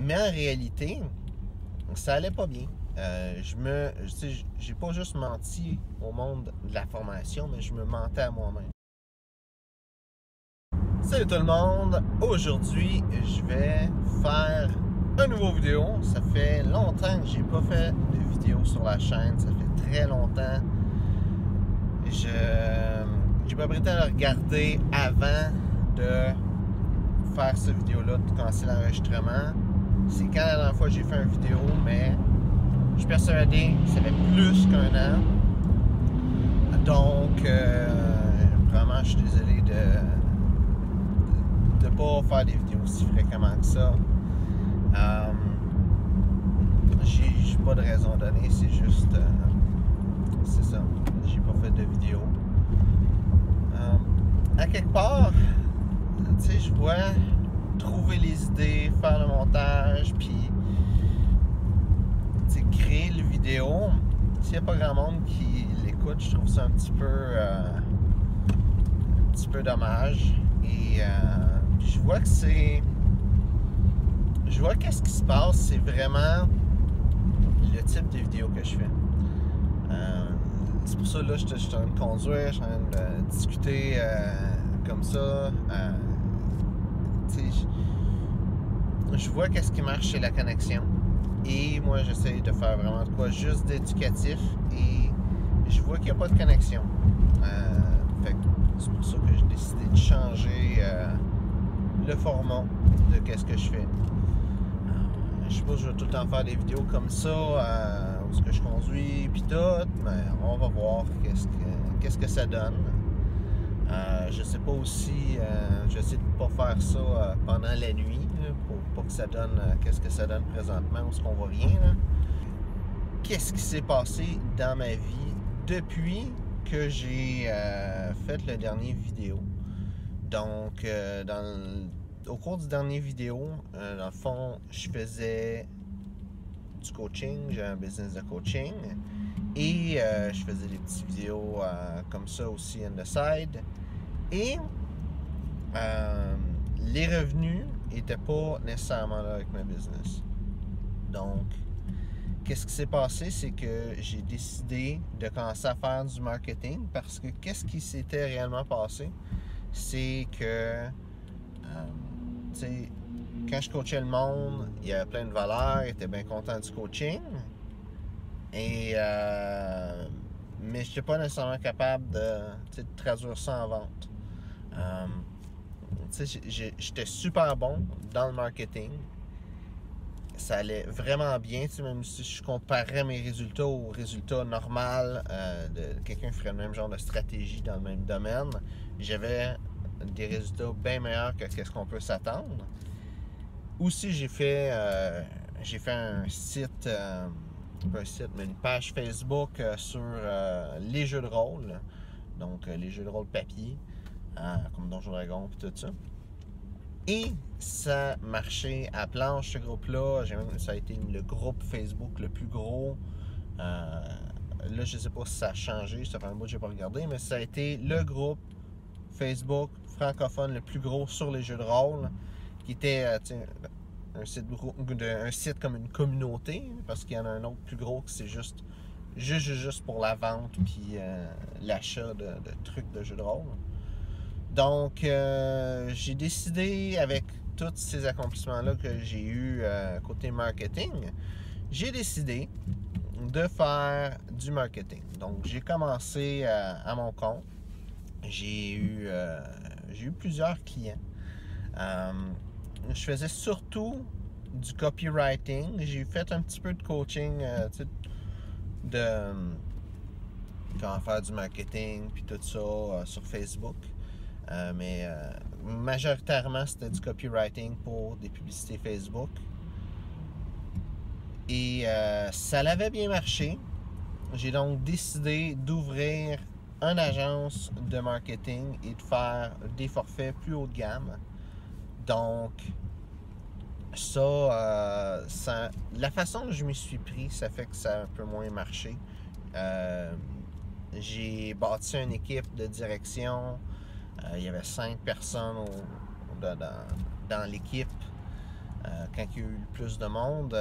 Mais en réalité, ça allait pas bien. J'ai pas juste menti au monde de la formation, mais je me mentais à moi-même. Salut tout le monde! Aujourd'hui, je vais faire une nouvelle vidéo. Ça fait longtemps que j'ai pas fait de vidéo sur la chaîne. Ça fait très longtemps. J'ai pas prêté à le regarder avant de faire cette vidéo-là, de commencer l'enregistrement. C'est quand la dernière fois que j'ai fait une vidéo, mais je suis persuadé que ça fait plus qu'un an. Donc, vraiment, je suis désolé de ne pas faire des vidéos aussi fréquemment que ça. J'ai pas de raison à donner, c'est juste... c'est ça, j'ai pas fait de vidéo. À quelque part, tu sais, je dois trouver les idées, faire le montage, puis créer le vidéo. S'il n'y a pas grand monde qui l'écoute, je trouve ça un petit peu dommage. Et je vois que c'est... Je vois qu'est-ce qui se passe, c'est vraiment le type de vidéo que je fais. C'est pour ça, là, je suis en train de conduire, je suis en train de discuter comme ça. Je vois qu'est-ce qui marche chez La Connexion. Et moi, j'essaie de faire vraiment de quoi juste d'éducatif. Et je vois qu'il n'y a pas de connexion. C'est pour ça que j'ai décidé de changer le format de qu'est-ce que je fais. Je sais pas si je vais tout le temps faire des vidéos comme ça, où ce que je conduis, puis tout, mais on va voir qu'est-ce que ça donne. Je sais pas aussi, j'essaie de pas faire ça pendant la nuit, là, pour pas que ça donne, qu'est-ce que ça donne présentement, où ce qu'on voit rien. Qu'est-ce qui s'est passé dans ma vie depuis que j'ai fait le dernier vidéo? Donc, au cours du dernier vidéo, dans le fond, je faisais du coaching, j'ai un business de coaching et je faisais des petites vidéos comme ça aussi on the side. Et les revenus n'étaient pas nécessairement là avec ma business. Donc, qu'est-ce qui s'est passé? C'est que j'ai décidé de commencer à faire du marketing parce que qu'est-ce qui s'était réellement passé? C'est que, tu sais, quand je coachais le monde, il y avait plein de valeurs, ils étaient bien contents du coaching. Et, mais je n'étais pas nécessairement capable de traduire ça en vente. J'étais super bon dans le marketing. Ça allait vraiment bien, même si je comparais mes résultats aux résultats normaux de quelqu'un qui ferait le même genre de stratégie dans le même domaine. J'avais des résultats bien meilleurs que ce qu'on peut s'attendre. Aussi, j'ai fait un site, pas un site, mais une page Facebook sur les jeux de rôle. Donc, les jeux de rôle papier, comme Donjons Dragons et tout ça. Et ça marchait à planche, ce groupe-là. Ça a été le groupe Facebook le plus gros. Là, je ne sais pas si ça a changé, ça fait un bout que je n'ai pas regardé, mais ça a été le groupe Facebook francophone le plus gros sur les jeux de rôle, qui était un site comme une communauté, parce qu'il y en a un autre plus gros que c'est juste pour la vente puis l'achat de trucs de jeux de rôle. Donc, j'ai décidé, avec tous ces accomplissements-là que j'ai eu côté marketing, j'ai décidé de faire du marketing. Donc, j'ai commencé à mon compte. J'ai eu plusieurs clients. Je faisais surtout du copywriting. J'ai fait un petit peu de coaching, de comment faire du marketing puis tout ça sur Facebook. Mais majoritairement, c'était du copywriting pour des publicités Facebook. Et ça l'avait bien marché. J'ai donc décidé d'ouvrir une agence de marketing et de faire des forfaits plus haut de gamme. Donc, la façon dont je m'y suis pris, ça fait que ça a un peu moins marché. J'ai bâti une équipe de direction. Il y avait 5 personnes dans l'équipe. quand il y a eu le plus de monde.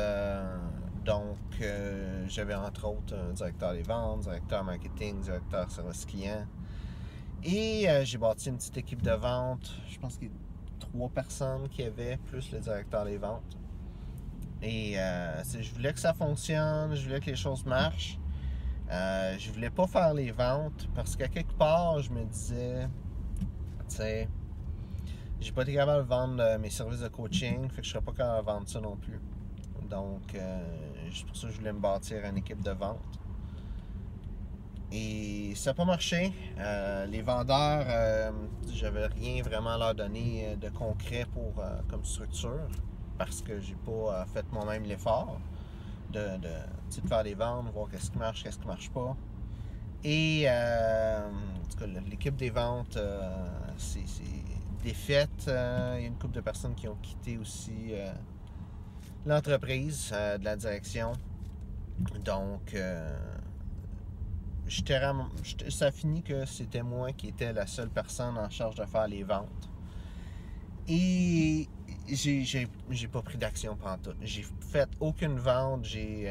Donc, j'avais entre autres un directeur des ventes, directeur marketing, directeur service client. Et j'ai bâti une petite équipe de vente. Je pense qu'il y a 3 personnes qui avaient, plus le directeur des ventes. Et je voulais que ça fonctionne, je voulais que les choses marchent. Je voulais pas faire les ventes parce qu'à quelque part, je me disais, tu sais, j'ai pas été capable de vendre mes services de coaching, fait que je serais pas capable de vendre ça non plus. Donc, c'est pour ça que je voulais me bâtir une équipe de vente. Et ça n'a pas marché. Les vendeurs, j'avais rien vraiment à leur donner de concret comme structure parce que j'ai pas fait moi-même l'effort de faire des ventes, voir qu'est-ce qui marche, qu'est-ce qui marche pas. Et en tout cas, l'équipe des ventes, c'est défaite. Il y a une couple de personnes qui ont quitté aussi l'entreprise de la direction. Donc, ça a fini que c'était moi qui étais la seule personne en charge de faire les ventes. Et j'ai pas pris d'action pantoute. J'ai fait aucune vente. J'ai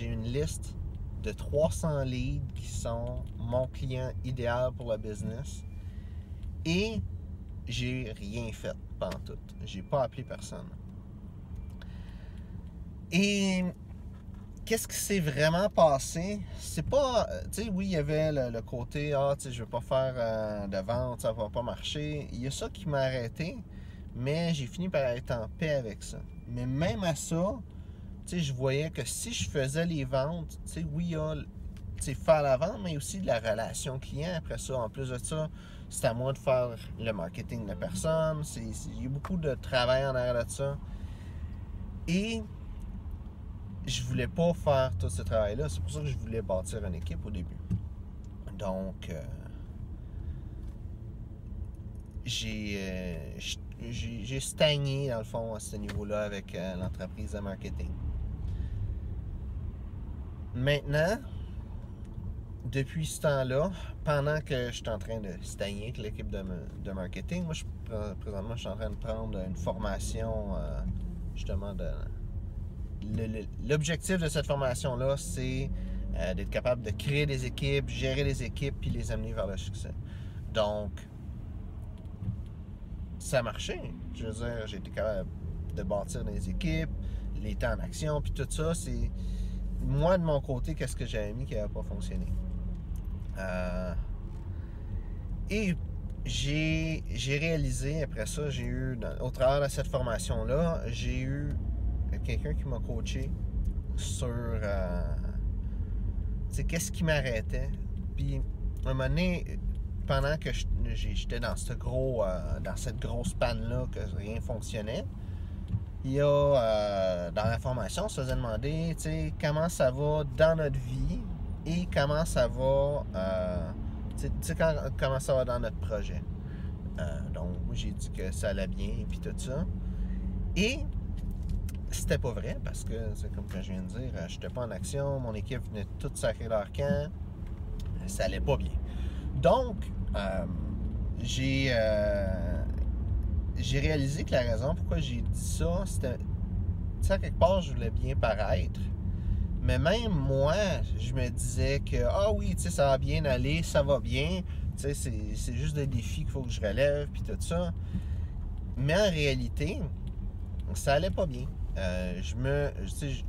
une liste de 300 leads qui sont mon client idéal pour le business. Et j'ai rien fait pantoute. J'ai pas appelé personne. Et qu'est-ce qui s'est vraiment passé? C'est pas... Tu sais, oui, il y avait le côté, tu sais, je veux pas faire de vente, ça va pas marcher. Il y a ça qui m'a arrêté, mais j'ai fini par être en paix avec ça. Mais même à ça, tu sais, je voyais que si je faisais les ventes, tu sais, oui, il y a, tu sais, faire la vente, mais aussi de la relation client après ça. En plus de ça, c'est à moi de faire le marketing de la personne. Il y a beaucoup de travail en arrière de ça. Et je voulais pas faire tout ce travail-là. C'est pour ça que je voulais bâtir une équipe au début. Donc, j'ai stagné, dans le fond, à ce niveau-là avec l'entreprise de marketing. Maintenant, depuis ce temps-là, pendant que je suis en train de stagner avec l'équipe de marketing, moi, présentement, je suis en train de prendre une formation, justement, l'objectif de cette formation-là, c'est d'être capable de créer des équipes, gérer les équipes, puis les amener vers le succès. Donc, ça a marché. Je veux dire, j'ai été capable de bâtir des équipes, les temps en action, puis tout ça, c'est... Moi, de mon côté, qu'est-ce que j'avais mis qui n'avait pas fonctionné? Et j'ai réalisé, après ça, au travers de cette formation-là, j'ai eu quelqu'un qui m'a coaché sur qu'est-ce qui m'arrêtait. Puis à un moment donné, pendant que j'étais dans cette grosse panne-là, que rien ne fonctionnait, il y a dans la formation, on se faisait demander comment ça va dans notre vie et comment ça va comment ça va dans notre projet. Donc moi j'ai dit que ça allait bien et puis tout ça. Et c'était pas vrai parce que, c'est comme que je viens de dire, j'étais pas en action, mon équipe venait toute sacrer leur camp, ça allait pas bien. Donc, j'ai réalisé que la raison pourquoi j'ai dit ça, c'était, tu sais, à quelque part, je voulais bien paraître, mais même moi, je me disais que, oui, tu sais, ça va bien aller, ça va bien, tu sais, c'est juste des défis qu'il faut que je relève, puis tout ça. Mais en réalité, ça allait pas bien.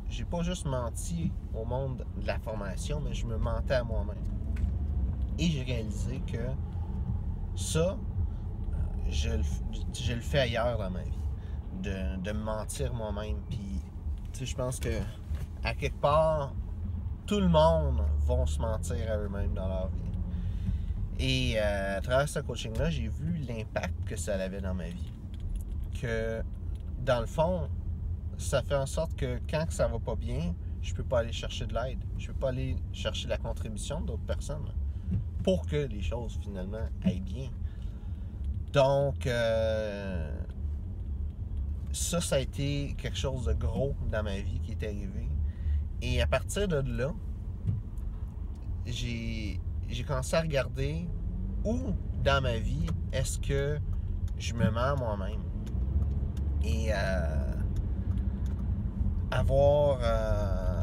J'ai pas juste menti au monde de la formation, mais je me mentais à moi-même. Et j'ai réalisé que ça, je le fais ailleurs dans ma vie. De me mentir moi-même. Puis, je pense que à quelque part, tout le monde va se mentir à eux-mêmes dans leur vie. Et à travers ce coaching-là, j'ai vu l'impact que ça avait dans ma vie. Que, dans le fond, ça fait en sorte que quand ça va pas bien, je peux pas aller chercher de l'aide. Je peux pas aller chercher la contribution d'autres personnes pour que les choses, finalement, aillent bien. Donc, ça a été quelque chose de gros dans ma vie qui est arrivé. Et à partir de là, j'ai commencé à regarder où dans ma vie est-ce que je me mens moi-même. Et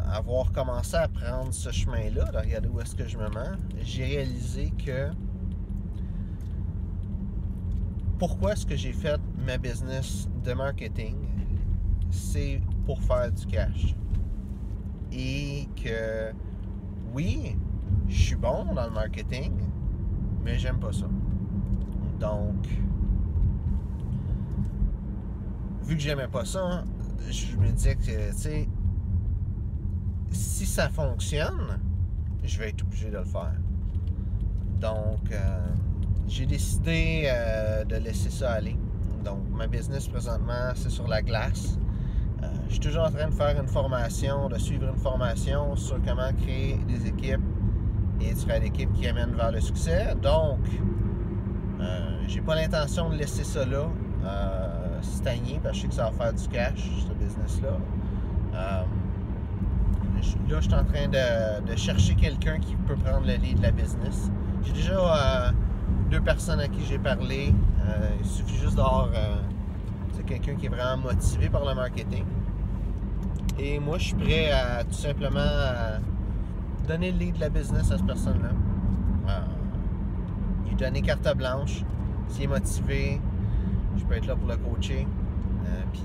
avoir commencé à prendre ce chemin-là, de regarder où est-ce que je me mets, j'ai réalisé que pourquoi est-ce que j'ai fait ma business de marketing, c'est pour faire du cash. Et que oui, je suis bon dans le marketing, mais j'aime pas ça. Donc, vu que j'aimais pas ça, je me disais que, tu sais, si ça fonctionne, je vais être obligé de le faire. Donc, j'ai décidé de laisser ça aller. Donc, ma business présentement, c'est sur la glace. Je suis toujours en train de faire une formation, de suivre une formation sur comment créer des équipes et faire des équipes qui amènent vers le succès. Donc, j'ai pas l'intention de laisser ça là stagner, parce que je sais que ça va faire du cash, ce business-là. Là, je suis en train de chercher quelqu'un qui peut prendre le lead de la business. J'ai déjà 2 personnes à qui j'ai parlé. Il suffit juste d'avoir quelqu'un qui est vraiment motivé par le marketing. Et moi, je suis prêt à tout simplement donner le lead de la business à cette personne-là. Lui donner carte blanche. S'il est motivé, je peux être là pour le coacher. Puis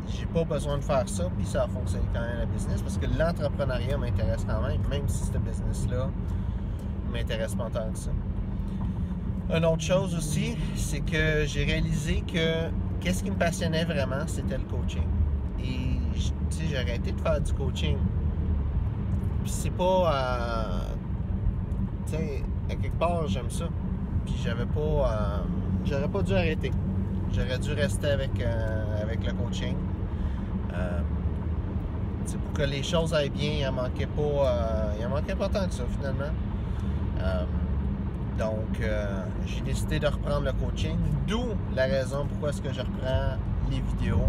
j'ai pas besoin de faire ça, puis ça a fonctionné quand même la business, parce que l'entrepreneuriat m'intéresse quand même si ce business-là m'intéresse pas tant que ça. Une autre chose aussi, c'est que j'ai réalisé que qu'est-ce qui me passionnait vraiment, c'était le coaching. Et tu sais, j'ai arrêté de faire du coaching. Puis c'est pas... tu sais, à quelque part, j'aime ça. Puis j'aurais pas dû arrêter. J'aurais dû rester avec le coaching. Pour que les choses aillent bien, il en manquait pas tant que ça, finalement. Donc, j'ai décidé de reprendre le coaching, d'où la raison pourquoi est-ce que je reprends les vidéos.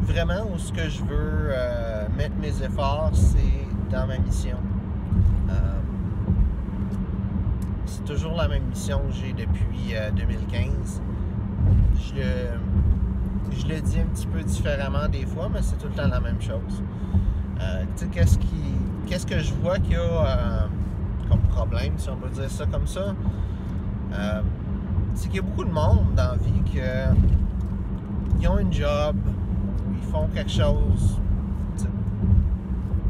Vraiment, où ce que je veux mettre mes efforts, c'est dans ma mission. C'est toujours la même mission que j'ai depuis 2015. Je le dis un petit peu différemment des fois, mais c'est tout le temps la même chose. Tu sais, qu'est-ce que je vois qu'il y a comme problème, si on peut dire ça comme ça, c'est qu'il y a beaucoup de monde dans la vie qui ont un job, ils font quelque chose,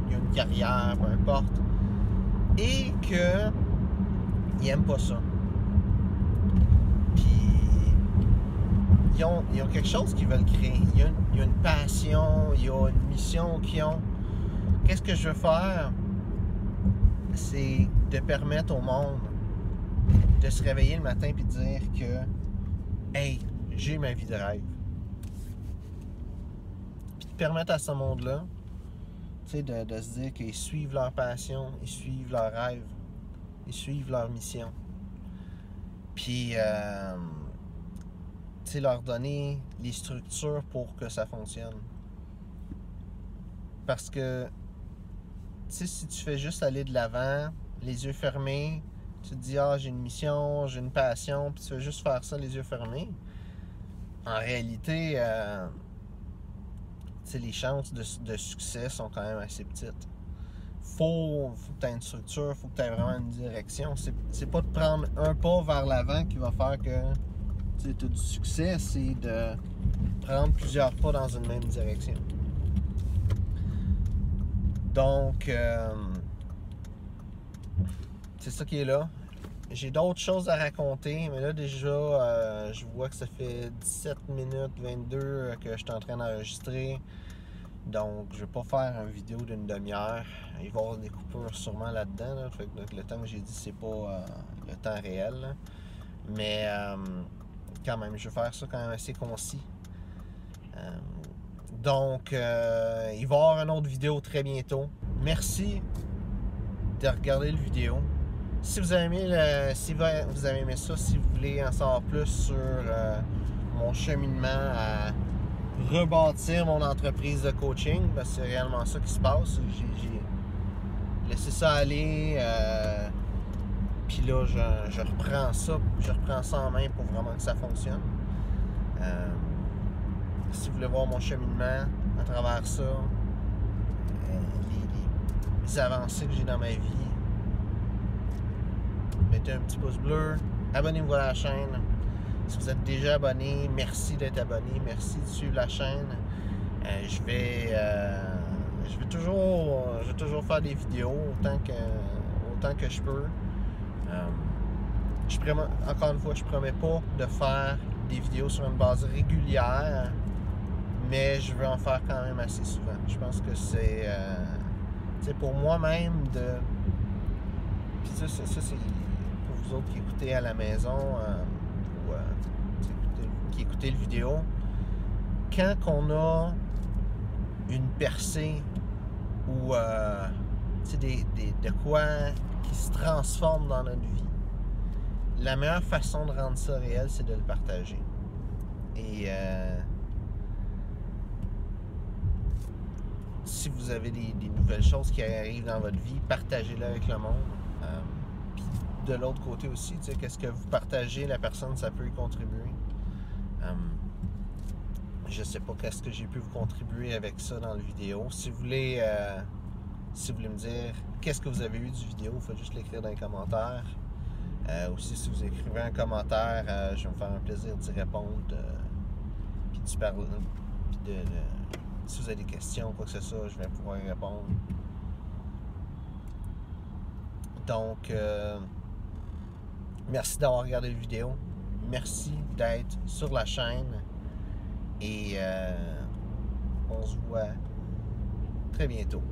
ils ont une carrière, peu importe, et qu'ils n'aiment pas ça. Puis, ils ont quelque chose qu'ils veulent créer, il y a une passion, il y a une mission qu'ils ont. Qu'est-ce que je veux faire? C'est de permettre au monde de se réveiller le matin et de dire que hey, j'ai ma vie de rêve. Puis de permettre à ce monde-là, tu sais, de se dire qu'ils suivent leur passion, ils suivent leur rêve, ils suivent leur mission. Puis, tu sais, leur donner les structures pour que ça fonctionne. Parce que tu sais, si tu fais juste aller de l'avant, les yeux fermés, tu te dis « Ah, j'ai une mission, j'ai une passion », puis tu fais juste faire ça les yeux fermés, en réalité, tu sais, les chances de succès sont quand même assez petites. Faut que tu aies une structure, faut que tu aies vraiment une direction. C'est pas de prendre un pas vers l'avant qui va faire que tu as du succès, c'est de prendre plusieurs pas dans une même direction. Donc, c'est ça qui est là. J'ai d'autres choses à raconter, mais là déjà, je vois que ça fait 17 minutes 22 que je suis en train d'enregistrer. Donc, je vais pas faire une vidéo d'une demi-heure. Il va y avoir des coupures sûrement là-dedans. Là. Fait que le temps que j'ai dit, c'est pas le temps réel. Là. Mais quand même, je vais faire ça quand même assez concis. Donc, il va y avoir une autre vidéo très bientôt. Merci de regarder la vidéo. Si vous avez aimé vous avez aimé ça, si vous voulez en savoir plus sur mon cheminement à rebâtir mon entreprise de coaching, parce que c'est réellement ça qui se passe. J'ai laissé ça aller, puis là, je reprends ça en main pour vraiment que ça fonctionne. si vous voulez voir mon cheminement à travers ça, les avancées que j'ai dans ma vie, mettez un petit pouce bleu, abonnez-vous à la chaîne. Si vous êtes déjà abonné, merci d'être abonné, merci de suivre la chaîne. Je vais toujours faire des vidéos autant que je peux. Encore une fois, je promets pas de faire des vidéos sur une base régulière, mais je veux en faire quand même assez souvent. Je pense que c'est pour moi-même de... Puis ça c'est pour vous autres qui écoutez à la maison ou qui écoutez le vidéo. Quand on a une percée ou de quoi qui se transforme dans notre vie, la meilleure façon de rendre ça réel, c'est de le partager. Et si vous avez des nouvelles choses qui arrivent dans votre vie, partagez-les avec le monde. Puis de l'autre côté aussi, qu'est-ce que vous partagez, la personne, ça peut y contribuer. Je sais pas qu'est-ce que j'ai pu vous contribuer avec ça dans la vidéo. Si vous voulez me dire qu'est-ce que vous avez eu du vidéo, il faut juste l'écrire dans les commentaires. Aussi, si vous écrivez un commentaire, je vais me faire un plaisir d'y répondre. Puis si vous avez des questions, quoi que ce soit, je vais pouvoir y répondre. Donc, merci d'avoir regardé la vidéo. Merci d'être sur la chaîne. Et on se voit très bientôt.